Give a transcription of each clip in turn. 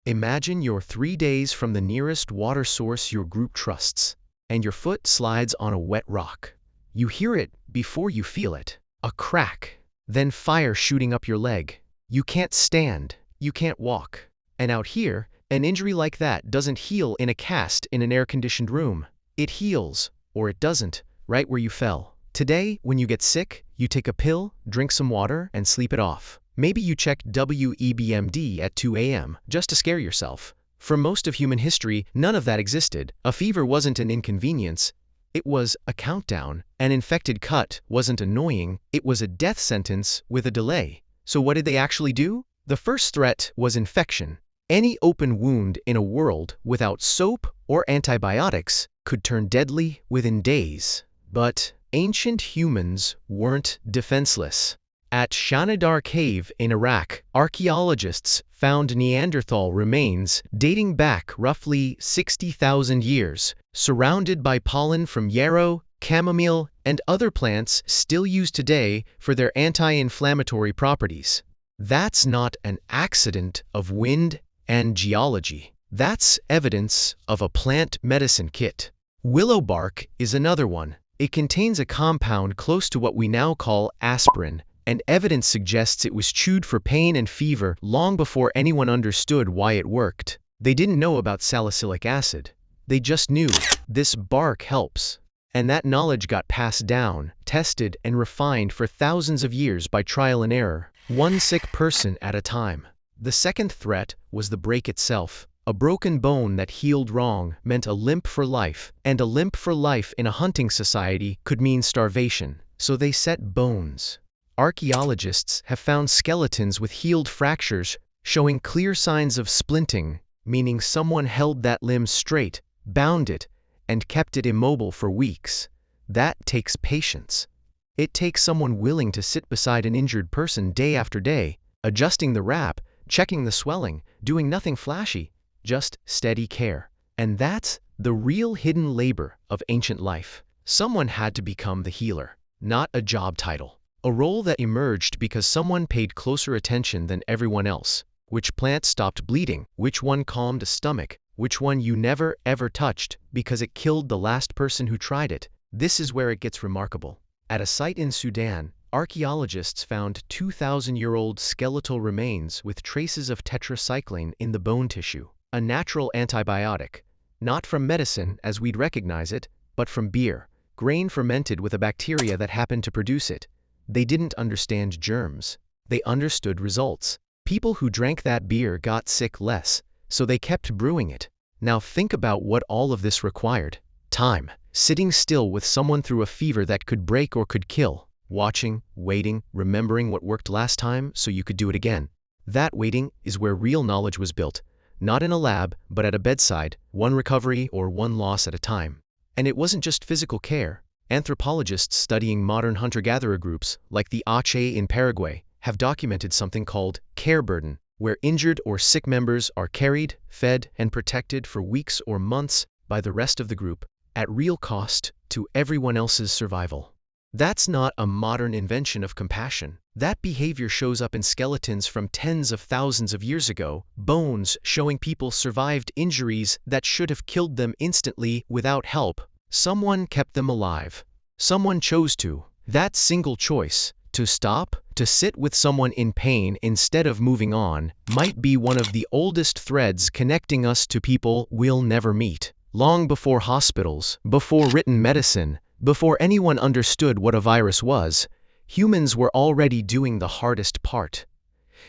Imagine you're 3 days from the nearest water source your group trusts, and your foot slides on a wet rock. You hear it before you feel it. A crack, then fire shooting up your leg. You can't stand, you can't walk. And out here, an injury like that doesn't heal in a cast in an air-conditioned room. It heals, or it doesn't, right where you fell. Today, when you get sick, you take a pill, drink some water, and sleep it off. Maybe you check WEBMD at 2 a.m. just to scare yourself. For most of human history, none of that existed. A fever wasn't an inconvenience. It was a countdown. An infected cut wasn't annoying. It was a death sentence with a delay. So what did they actually do? The first threat was infection. Any open wound in a world without soap or antibiotics could turn deadly within days. But ancient humans weren't defenseless. At Shanidar Cave in Iraq, archaeologists found Neanderthal remains dating back roughly 60,000 years, surrounded by pollen from yarrow, chamomile, and other plants still used today for their anti-inflammatory properties. That's not an accident of wind and geology. That's evidence of a plant medicine kit. Willow bark is another one. It contains a compound close to what we now call aspirin, and evidence suggests it was chewed for pain and fever long before anyone understood why it worked. They didn't know about salicylic acid. They just knew this bark helps. And that knowledge got passed down, tested, and refined for thousands of years by trial and error, one sick person at a time. The second threat was the break itself. A broken bone that healed wrong meant a limp for life, and a limp for life in a hunting society could mean starvation. So they set bones. Archaeologists have found skeletons with healed fractures showing clear signs of splinting, meaning someone held that limb straight, bound it, and kept it immobile for weeks. That takes patience. It takes someone willing to sit beside an injured person day after day, adjusting the wrap, checking the swelling, doing nothing flashy, just steady care. And that's the real hidden labor of ancient life. Someone had to become the healer, not a job title. A role that emerged because someone paid closer attention than everyone else. Which plant stopped bleeding? Which one calmed a stomach? Which one you never ever touched because it killed the last person who tried it? This is where it gets remarkable. At a site in Sudan, archaeologists found 2,000-year-old skeletal remains with traces of tetracycline in the bone tissue, a natural antibiotic, not from medicine as we'd recognize it, but from beer, grain fermented with a bacteria that happened to produce it. They didn't understand germs. They understood results. People who drank that beer got sick less, so they kept brewing it. Now think about what all of this required. Time. Sitting still with someone through a fever that could break or could kill. Watching, waiting, remembering what worked last time so you could do it again. That waiting is where real knowledge was built. Not in a lab, but at a bedside, one recovery or one loss at a time. And it wasn't just physical care. Anthropologists studying modern hunter-gatherer groups, like the Ache in Paraguay, have documented something called care burden, where injured or sick members are carried, fed, and protected for weeks or months by the rest of the group, at real cost to everyone else's survival. That's not a modern invention of compassion. That behavior shows up in skeletons from tens of thousands of years ago, bones showing people survived injuries that should have killed them instantly without help. Someone kept them alive. Someone chose to. That single choice, to stop, to sit with someone in pain instead of moving on, might be one of the oldest threads connecting us to people we'll never meet. Long before hospitals, before written medicine, before anyone understood what a virus was, humans were already doing the hardest part.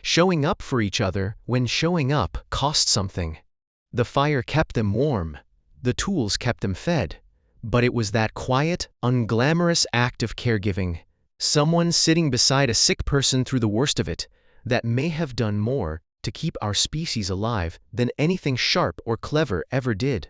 Showing up for each other when showing up cost something. The fire kept them warm. The tools kept them fed. But it was that quiet, unglamorous act of caregiving, someone sitting beside a sick person through the worst of it, that may have done more to keep our species alive than anything sharp or clever ever did.